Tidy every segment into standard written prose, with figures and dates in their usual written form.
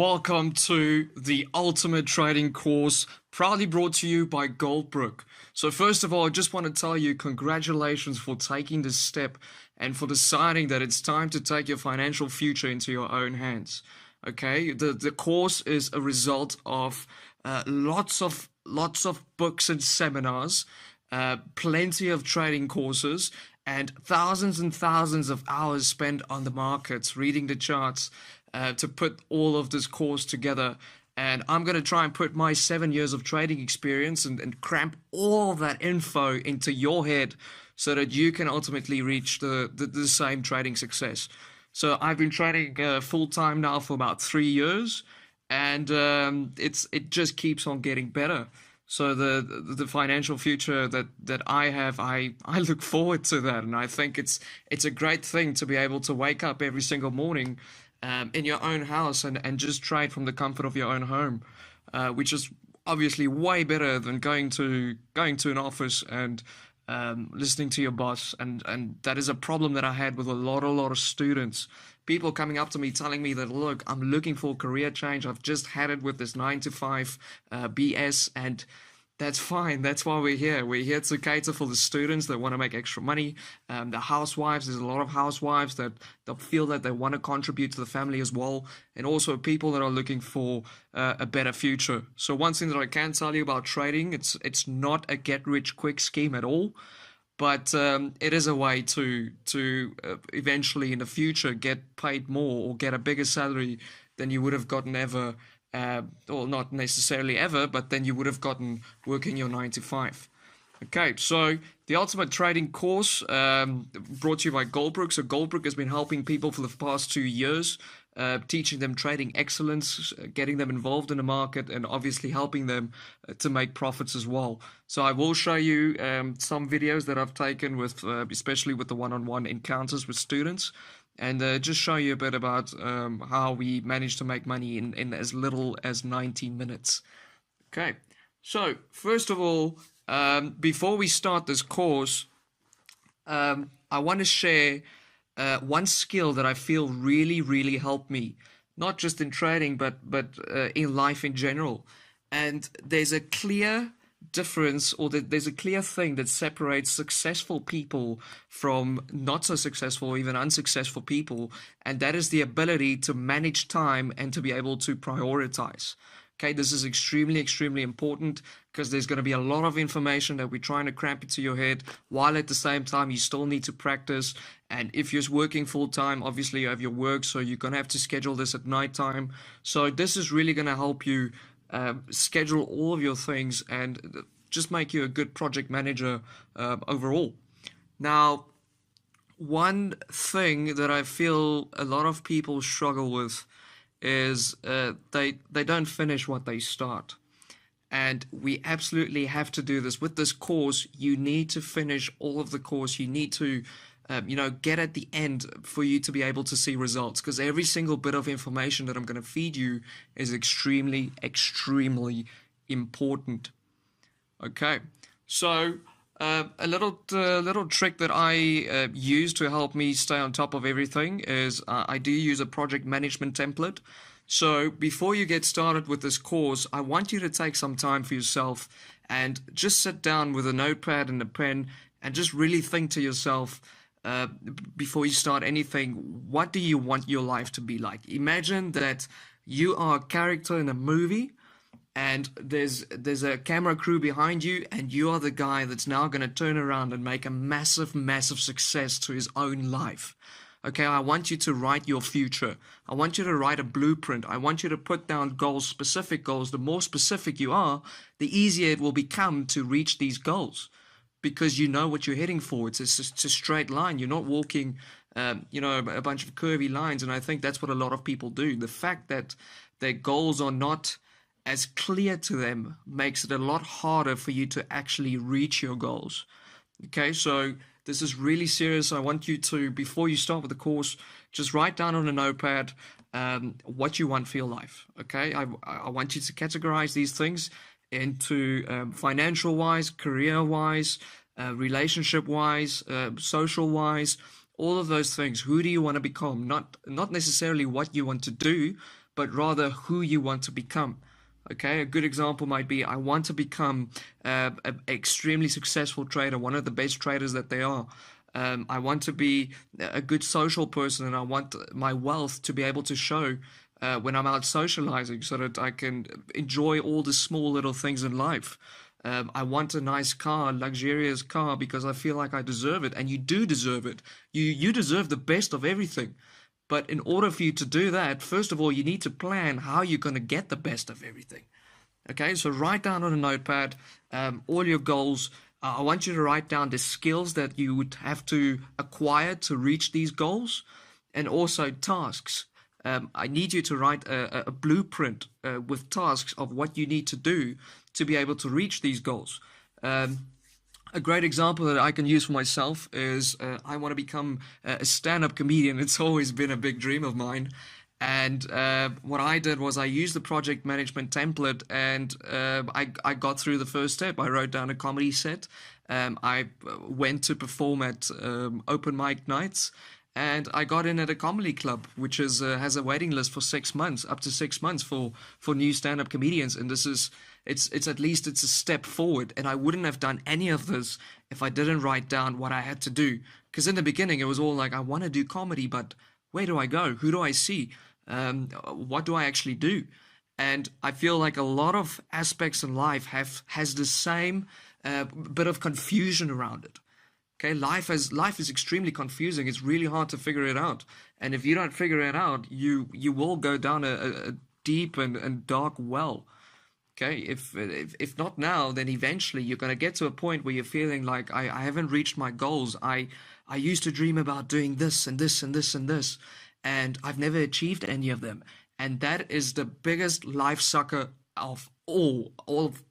welcome to the Ultimate Trading Course, proudly brought to you by Goldbrook. So first of all, I just want to tell you congratulations for taking this step and for deciding that it's time to take your financial future into your own hands. Okay, the course is a result of lots of books and seminars, plenty of trading courses, and thousands of hours spent on the markets, reading the charts, to put all of this course together. And I'm going to try and put my 7 years of trading experience and cramp all that info into your head so that you can ultimately reach the same trading success. So I've been trading full time now for about 3 years, and it just keeps on getting better. So the financial future that I have, I look forward to that, and I think it's a great thing to be able to wake up every single morning in your own house and just trade from the comfort of your own home, which is obviously way better than going to an office and listening to your boss. And that is a problem that I had with a lot of students. People coming up to me telling me that, look, I'm looking for a career change. I've just had it with this 9 to 5 BS, and that's fine. That's why we're here. We're here to cater for the students that want to make extra money. The housewives, there's a lot of housewives that feel that they want to contribute to the family as well. And also people that are looking for a better future. So one thing that I can tell you about trading, it's not a get-rich-quick scheme at all. But it is a way to eventually in the future get paid more or get a bigger salary than you would have gotten ever. Or not necessarily ever, but then you would have gotten working your 9 to 5. Okay, so the Ultimate Trading Course, brought to you by Goldbrook. So Goldbrook has been helping people for the past 2 years, teaching them trading excellence, getting them involved in the market, and obviously helping them to make profits as well. So I will show you some videos that I've taken with, especially with the one-on-one encounters with students, and just show you a bit about how we managed to make money in as little as 90 minutes. Okay, so first of all, before we start this course, I want to share one skill that I feel really helped me, not just in trading, but in life in general. And there's a clear difference, or there's a clear thing that separates successful people from not so successful or even unsuccessful people, and that is the ability to manage time and to be able to prioritize. Okay, this is extremely important because there's going to be a lot of information that we're trying to cramp into your head, while at the same time you still need to practice. And if you're working full time, obviously you have your work, so you're going to have to schedule this at night time. So this is really going to help you schedule all of your things and just make you a good project manager overall. Now, one thing that I feel a lot of people struggle with is they don't finish what they start. And we absolutely have to do this. With this course, you need to finish all of the course. You need to get at the end for you to be able to see results, because every single bit of information that I'm going to feed you is extremely important. Okay, so a little trick that I use to help me stay on top of everything is I do use a project management template. So before you get started with this course, I want you to take some time for yourself and just sit down with a notepad and a pen and just really think to yourself, before you start anything, what do you want your life to be like? Imagine that you are a character in a movie, and there's a camera crew behind you, and you are the guy that's now going to turn around and make a massive success to his own life. Okay, I want you to write your future. I want you to write a blueprint. I want you to put down goals, specific goals. The more specific you are, the easier it will become to reach these goals, because you know what you're heading for. It's a straight line. You're not walking, a bunch of curvy lines. And I think that's what a lot of people do. The fact that their goals are not as clear to them makes it a lot harder for you to actually reach your goals. Okay, so this is really serious. I want you to, before you start with the course, just write down on a notepad what you want for your life. Okay, I want you to categorize these things into financial-wise, career-wise, relationship-wise, social-wise, all of those things. Who do you want to become? Not necessarily what you want to do, but rather who you want to become. Okay, a good example might be I want to become an extremely successful trader, one of the best traders that they are. I want to be a good social person, and I want my wealth to be able to show when I'm out socializing so that I can enjoy all the small little things in life. I want a nice car, luxurious car, because I feel like I deserve it, and you do deserve it. You deserve the best of everything. But in order for you to do that, first of all, you need to plan how you're going to get the best of everything. Okay, so write down on a notepad all your goals. I want you to write down the skills that you would have to acquire to reach these goals, and also tasks. I need you to write a blueprint with tasks of what you need to do to be able to reach these goals. A great example that I can use for myself is I want to become a stand-up comedian. It's always been a big dream of mine. And what I did was I used the project management template, and I got through the first step. I wrote down a comedy set. I went to perform at open mic nights, and I got in at a comedy club, which is has a waiting list for 6 months, up to 6 months for new stand-up comedians. And this is it's at least it's a step forward. And I wouldn't have done any of this if I didn't write down what I had to do. Because in the beginning it was all like, I want to do comedy, but where do I go? Who do I see? What do I actually do? And I feel like a lot of aspects in life has the same bit of confusion around it. Okay, life is extremely confusing. It's really hard to figure it out. And if you don't figure it out, you will go down a deep and dark well. Okay, if not now, then eventually you're going to get to a point where you're feeling like I haven't reached my goals. I used to dream about doing this and this and this and this, and I've never achieved any of them. And that is the biggest life sucker of all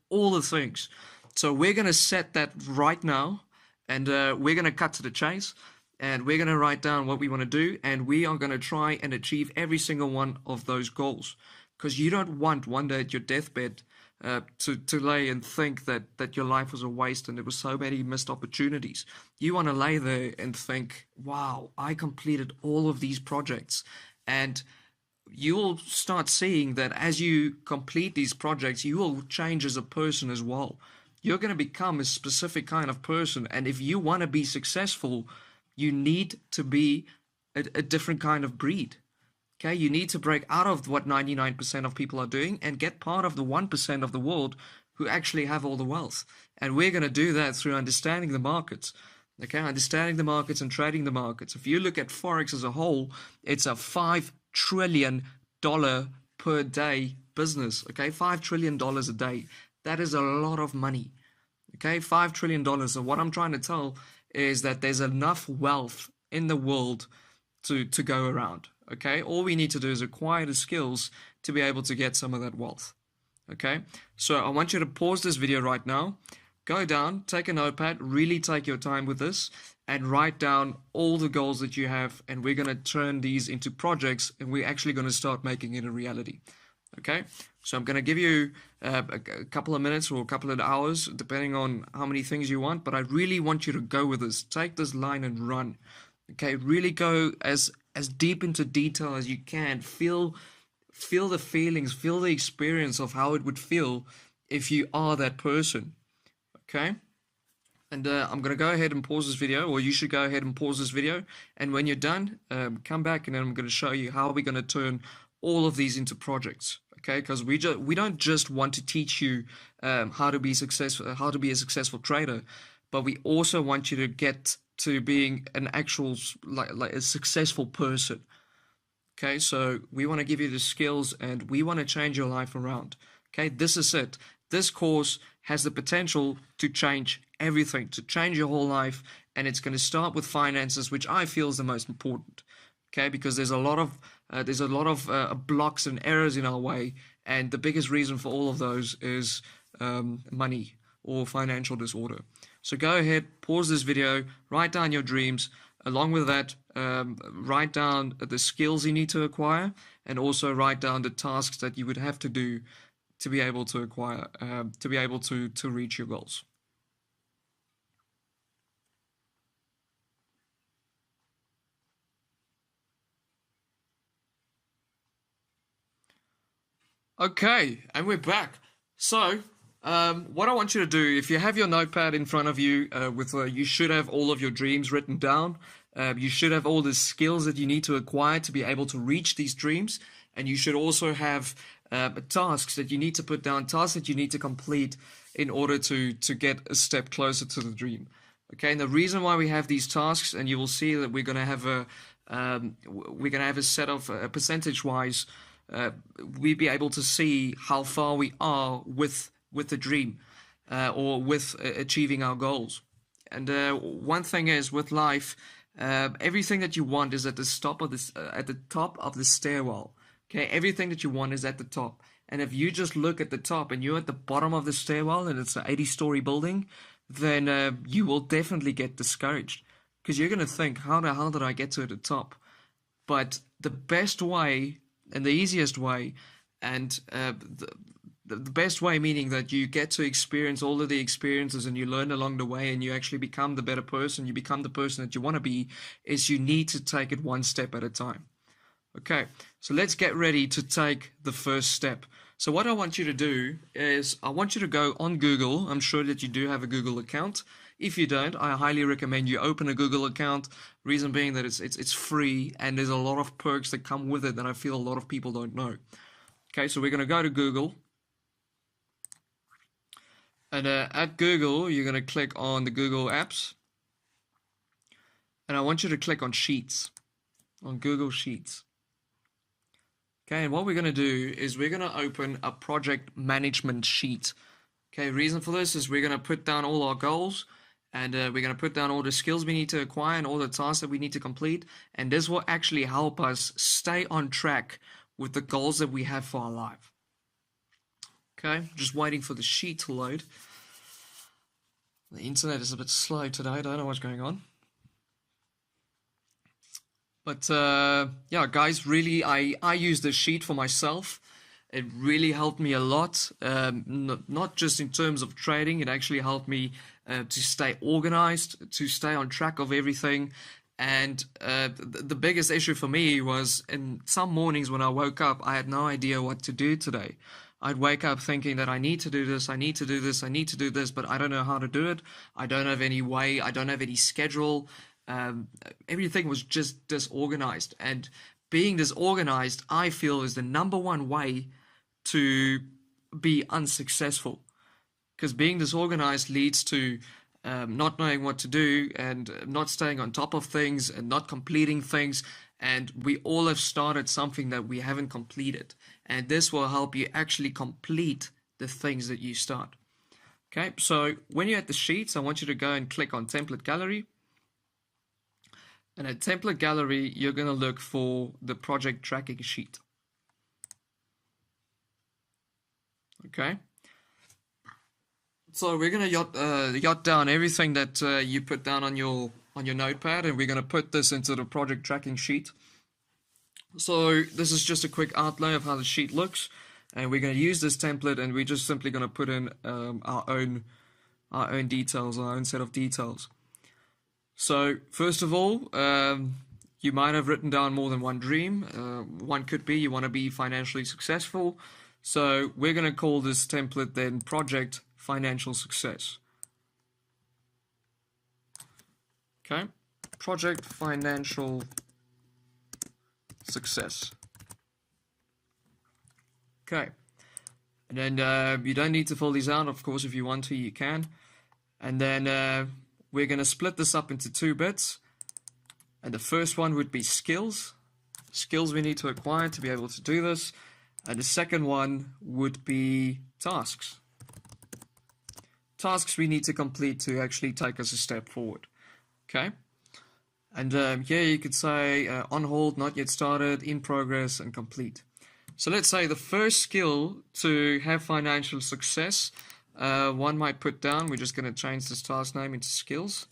the things. So we're going to set that right now, and we're going to cut to the chase, and we're going to write down what we want to do, and we are going to try and achieve every single one of those goals. Because you don't want one day at your deathbed to lay and think that your life was a waste and there were so many missed opportunities. You want to lay there and think, wow, I completed all of these projects. And you will start seeing that as you complete these projects, you will change as a person as well. You're going to become a specific kind of person. And if you want to be successful, you need to be a different kind of breed. Okay, you need to break out of what 99% of people are doing and get part of the 1% of the world who actually have all the wealth. And we're going to do that through understanding the markets. Okay, understanding the markets and trading the markets. If you look at Forex as a whole, it's a $5 trillion per day business. Okay, $5 trillion a day. That is a lot of money. Okay, $5 trillion. So what I'm trying to tell is that there's enough wealth in the world to go around. Okay, all we need to do is acquire the skills to be able to get some of that wealth. Okay, so I want you to pause this video right now, go down, take a notepad, really take your time with this, and write down all the goals that you have, and we're going to turn these into projects, and we're actually going to start making it a reality. Okay, so I'm going to give you a couple of minutes or a couple of hours, depending on how many things you want, but I really want you to go with this. Take this line and run. Okay, really go as deep into detail as you can. Feel the feelings, feel the experience of how it would feel if you are that person. Okay, and I'm gonna go ahead and pause this video, or you should go ahead and pause this video, and when you're done, come back, and then I'm gonna show you how we're gonna turn all of these into projects. Okay, because we don't just want to teach you how to be successful, how to be a successful trader, but we also want you to get to being an actual like a successful person. Okay, so we want to give you the skills, and we want to change your life around. Okay, this is it. This course has the potential to change everything, to change your whole life, and it's going to start with finances, which I feel is the most important. Okay, because there's a lot of blocks and errors in our way, and the biggest reason for all of those is money or financial disorder. So go ahead, pause this video, write down your dreams. Along with that, write down the skills you need to acquire, and also write down the tasks that you would have to do to be able to acquire, to be able to reach your goals. Okay, and we're back. So, what I want you to do, if you have your notepad in front of you, you should have all of your dreams written down. You should have all the skills that you need to acquire to be able to reach these dreams, and you should also have tasks that you need to put down, tasks that you need to complete in order to get a step closer to the dream. Okay, and the reason why we have these tasks, and you will see that we're going to have a set of percentage-wise. We be able to see how far we are with the dream or with achieving our goals. And one thing is with life, everything that you want is at the top of the stairwell. Okay, everything that you want is at the top. And if you just look at the top and you're at the bottom of the stairwell and it's an 80-story building, then you will definitely get discouraged because you're going to think, how the hell did I get to the top? But the best way and the easiest way, and the best way, meaning that you get to experience all of the experiences and you learn along the way and you actually become the better person, you become the person that you want to be, is you need to take it one step at a time. Okay, so let's get ready to take the first step. So what I want you to do is I want you to go on Google. I'm sure that you do have a Google account. If you don't, I highly recommend you open a Google account. Reason being that it's free and there's a lot of perks that come with it that I feel a lot of people don't know. Okay, so we're going to go to Google. And at Google, you're going to click on the Google Apps. And I want you to click on Sheets, on Google Sheets. Okay, and what we're going to do is we're going to open a project management sheet. Okay, reason for this is we're going to put down all our goals and we're going to put down all the skills we need to acquire and all the tasks that we need to complete. And this will actually help us stay on track with the goals that we have for our life. Okay, just waiting for the sheet to load. The internet is a bit slow today. I don't know what's going on. But yeah, guys, really, I use this sheet for myself. It really helped me a lot, not just in terms of trading. It actually helped me to stay organized, to stay on track of everything. And the biggest issue for me was in some mornings when I woke up, I had no idea what to do today. I'd wake up thinking that I need to do this, I need to do this, I need to do this, but I don't know how to do it. I don't have any way, I don't have any schedule. Everything was just disorganized, and being disorganized, I feel, is the number one way to be unsuccessful, because being disorganized leads to not knowing what to do and not staying on top of things and not completing things, and we all have started something that we haven't completed, and this will help you actually complete the things that you start. Okay, so when you're at the sheets, I want you to go and click on Template Gallery. And at Template Gallery, you're going to look for the project tracking sheet. Okay. So we're going to jot down everything that you put down on your notepad, and we're going to put this into the project tracking sheet. So this is just a quick outlay of how the sheet looks, and we're going to use this template, and we're just simply going to put in our own details, our own set of details. So first of all, you might have written down more than one dream. One could be you want to be financially successful. So we're going to call this template then Project Financial Success. Okay, Project Financial Success. Okay, and then you don't need to fill these out. Of course, if you want to, you can. And then we're going to split this up into two bits, and the first one would be skills we need to acquire to be able to do this, and the second one would be tasks we need to complete to actually take us a step forward. Okay, and yeah, you could say on hold, not yet started, in progress, and complete. So let's say the first skill to have financial success, one might put down, we're just going to change this task name into skills.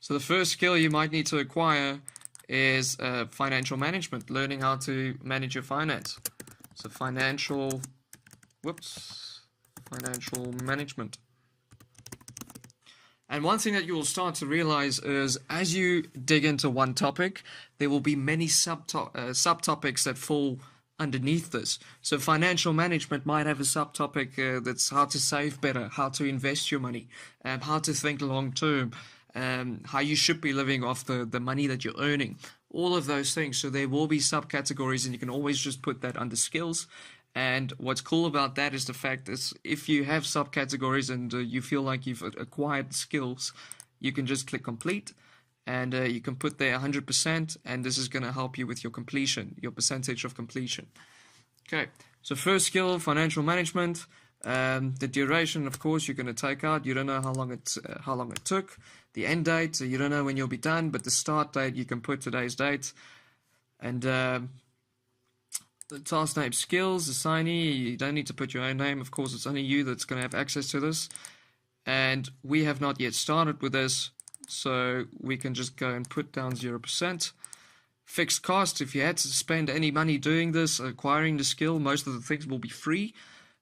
So the first skill you might need to acquire is financial management, learning how to manage your finance. So financial management. And one thing that you will start to realize is as you dig into one topic, there will be many subtopics that fall underneath this. So financial management might have a subtopic that's how to save better, how to invest your money, how to think long term, how you should be living off the money that you're earning, all of those things. So there will be subcategories, and you can always just put that under skills. And what's cool about that is the fact that if you have subcategories and you feel like you've acquired skills, you can just click complete, and you can put there 100%, and this is going to help you with your completion, your percentage of completion. Okay, so first skill, financial management. The duration, of course, you're going to take out. You don't know how long it took. The end date, so you don't know when you'll be done, but the start date, you can put today's date. And the task name, skills, assignee, you don't need to put your own name. Of course, it's only you that's going to have access to this. And we have not yet started with this, so we can just go and put down 0%. Fixed cost, if you had to spend any money doing this, acquiring the skill, most of the things will be free.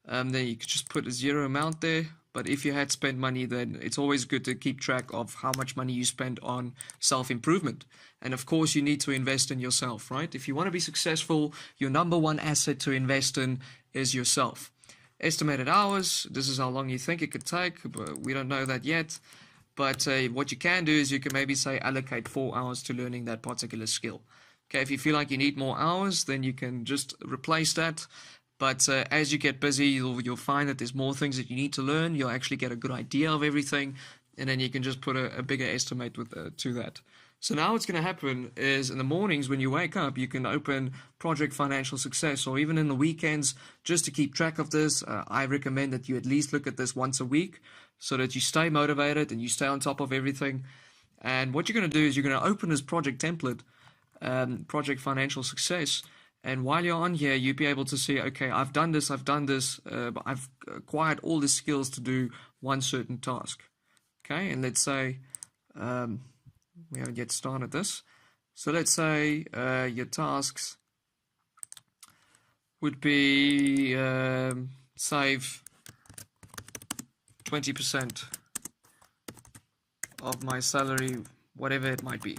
Then you could just put a 0 amount there. But if you had spent money, then it's always good to keep track of how much money you spend on self-improvement. And of course, you need to invest in yourself, right? If you want to be successful, your number one asset to invest in is yourself. Estimated hours, this is how long you think it could take, but we don't know that yet. But what you can do is you can maybe say allocate 4 hours to learning that particular skill. Okay, if you feel like you need more hours, then you can just replace that. But as you get busy, you'll find that there's more things that you need to learn. You'll actually get a good idea of everything, and then you can just put a bigger estimate to that. So now what's going to happen is in the mornings when you wake up, you can open Project Financial Success, or even in the weekends, just to keep track of this. I recommend that you at least look at this once a week so that you stay motivated and you stay on top of everything. And what you're going to do is you're going to open this project template, Project Financial Success. And while you're on here, you'll be able to see, okay, I've done this, but I've acquired all the skills to do one certain task. Okay, and let's say we haven't yet started this. So let's say your tasks would be save 20% of my salary, whatever it might be.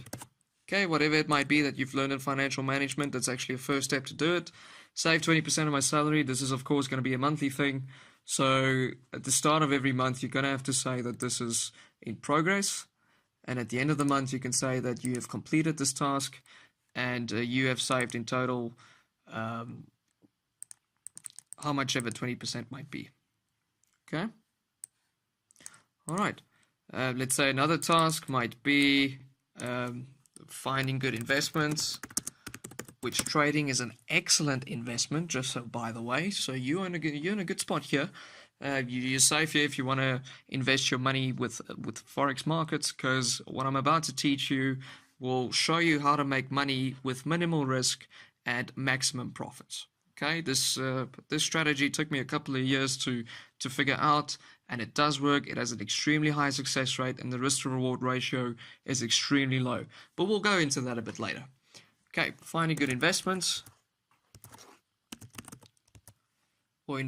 Okay, whatever it might be that you've learned in financial management, that's actually a first step to do it. Save 20% of my salary. This is, of course, going to be a monthly thing. So at the start of every month, you're going to have to say that this is in progress. And at the end of the month, you can say that you have completed this task and you have saved in total how much ever 20% might be. Okay? All right. Let's say another task might be finding good investments, which trading is an excellent investment, just so by the way. So you're in a good spot here. You're safe here if you want to invest your money with forex markets, because what I'm about to teach you will show you how to make money with minimal risk and maximum profits. Okay, this strategy took me a couple of years to figure out, and it does work. It has an extremely high success rate, and the risk to reward ratio is extremely low. But we'll go into that a bit later. Okay, finding good investments, or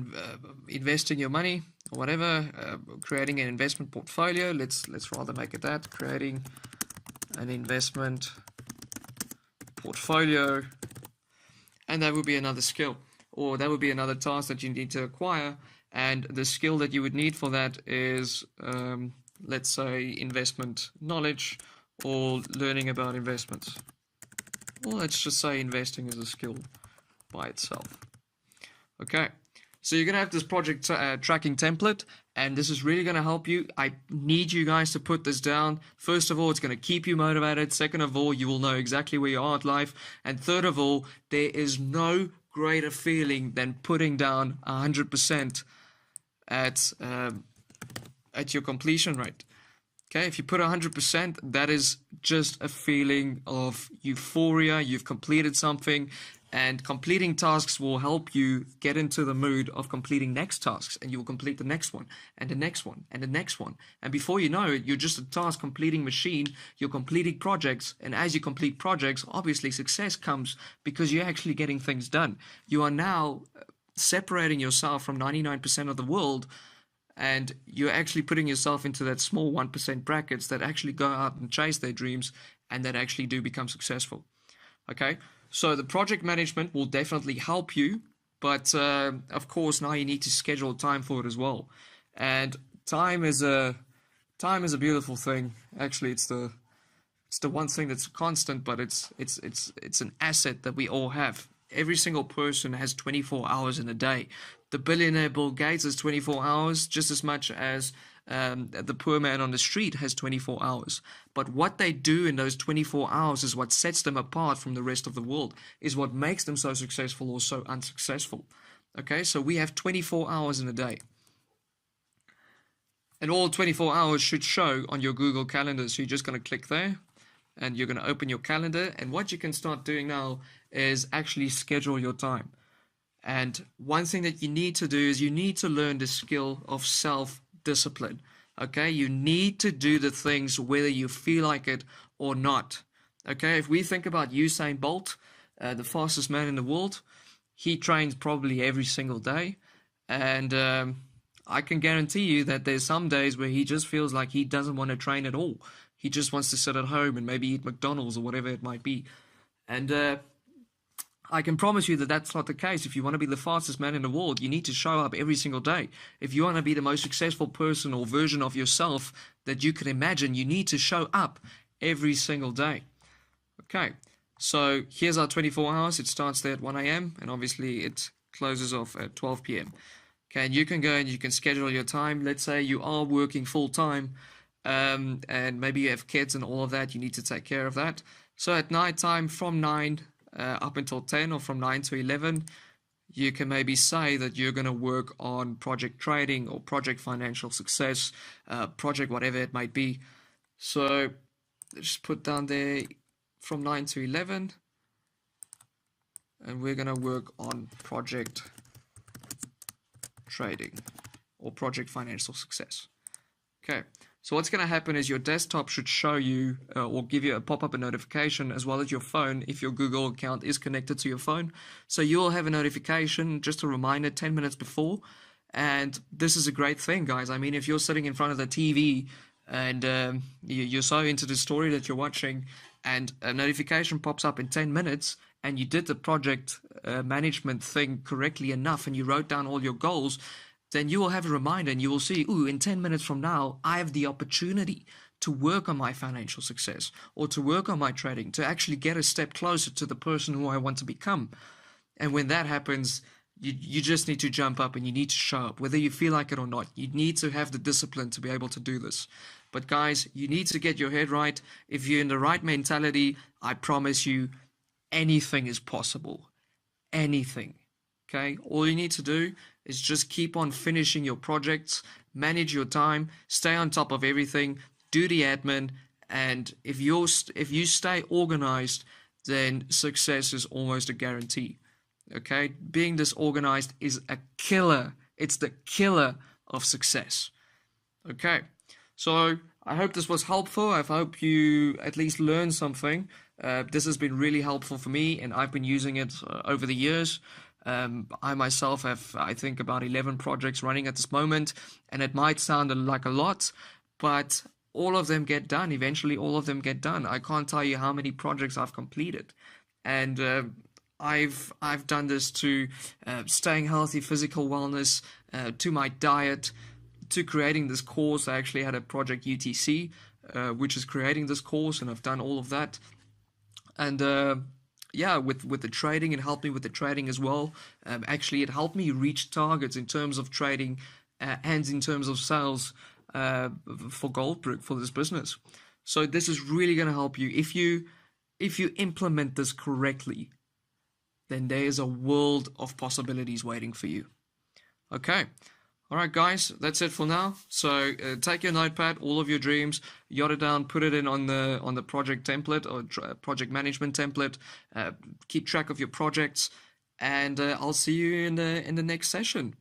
investing your money, or whatever. Creating an investment portfolio. Let's rather make it that. Creating an investment portfolio. And that would be another skill, or that would be another task that you need to acquire. And the skill that you would need for that is, let's say, investment knowledge or learning about investments. Well, let's just say investing is a skill by itself. Okay, so you're going to have this project tracking template, and this is really going to help you. I need you guys to put this down. First of all, it's going to keep you motivated. Second of all, you will know exactly where you are at life. And third of all, there is no greater feeling than putting down 100% at your completion rate. Okay, if you put 100%, that is just a feeling of euphoria. You've completed something. And completing tasks will help you get into the mood of completing next tasks, and you will complete the next one, and the next one, and the next one. And before you know it, you're just a task completing machine. You're completing projects, and as you complete projects, obviously success comes because you're actually getting things done. You are now separating yourself from 99% of the world and you're actually putting yourself into that small 1% brackets that actually go out and chase their dreams and that actually do become successful. Okay, so the project management will definitely help you, but of course now you need to schedule time for it as well. And time is a beautiful thing. Actually, it's the one thing that's constant, but it's an asset that we all have. Every single person has 24 hours in a day. The billionaire Bill Gates has 24 hours, just as much as the poor man on the street has 24 hours. But what they do in those 24 hours is what sets them apart from the rest of the world, is what makes them so successful or so unsuccessful. Okay, so we have 24 hours in a day. And all 24 hours should show on your Google Calendar. So you're just going to click there and you're going to open your calendar. And what you can start doing now is actually schedule your time. And one thing that you need to do is you need to learn the skill of self-discipline. Okay, you need to do the things whether you feel like it or not. Okay, if we think about Usain Bolt, the fastest man in the world, he trains probably every single day. And I can guarantee you that there's some days where he just feels like he doesn't want to train at all. He just wants to sit at home and maybe eat McDonald's or whatever it might be. And I can promise you that that's not the case. If you want to be the fastest man in the world, you need to show up every single day. If you want to be the most successful person or version of yourself that you can imagine, you need to show up every single day. Okay, so here's our 24 hours. It starts there at 1 a.m. and obviously it closes off at 12 p.m. Okay, and you can go and you can schedule your time. Let's say you are working full time and maybe you have kids and all of that. You need to take care of that. So at night time from 9 up until 10 or from 9 to 11, you can maybe say that you're going to work on project trading or project financial success, project whatever it might be. So just put down there from 9 to 11 and we're going to work on project trading or project financial success. Okay, so what's going to happen is your desktop should show you or give you a pop-up, a notification, as well as your phone if your Google account is connected to your phone. So you'll have a notification, just a reminder 10 minutes before. And this is a great thing, guys. I mean, if you're sitting in front of the TV and you're so into the story that you're watching and a notification pops up in 10 minutes and you did the project management thing correctly enough and you wrote down all your goals, then you will have a reminder and you will see, ooh, in 10 minutes from now, I have the opportunity to work on my financial success or to work on my trading, to actually get a step closer to the person who I want to become. And when that happens, you just need to jump up and you need to show up, whether you feel like it or not. You need to have the discipline to be able to do this. But guys, you need to get your head right. If you're in the right mentality, I promise you, anything is possible. Anything. Okay? All you need to do is just keep on finishing your projects, manage your time, stay on top of everything, do the admin, and if you stay organized, then success is almost a guarantee. Okay? Being disorganized is a killer. It's the killer of success. Okay? So I hope this was helpful. I hope you at least learned something. This has been really helpful for me, and I've been using it over the years. I myself have, I think, about 11 projects running at this moment, and it might sound like a lot, but all of them get done. Eventually, all of them get done. I can't tell you how many projects I've completed, and I've done this to staying healthy, physical wellness, to my diet, to creating this course. I actually had a project UTC, which is creating this course, and I've done all of that. And yeah, with the trading, it helped me with the trading as well. Actually, it helped me reach targets in terms of trading and in terms of sales for Goldbrook, for this business. So this is really going to help you. If you implement this correctly, then there is a world of possibilities waiting for you. Okay. All right, guys, that's it for now. So take your notepad, all of your dreams, jot it down, put it in on the project template or project management template. Keep track of your projects, and I'll see you in the next session.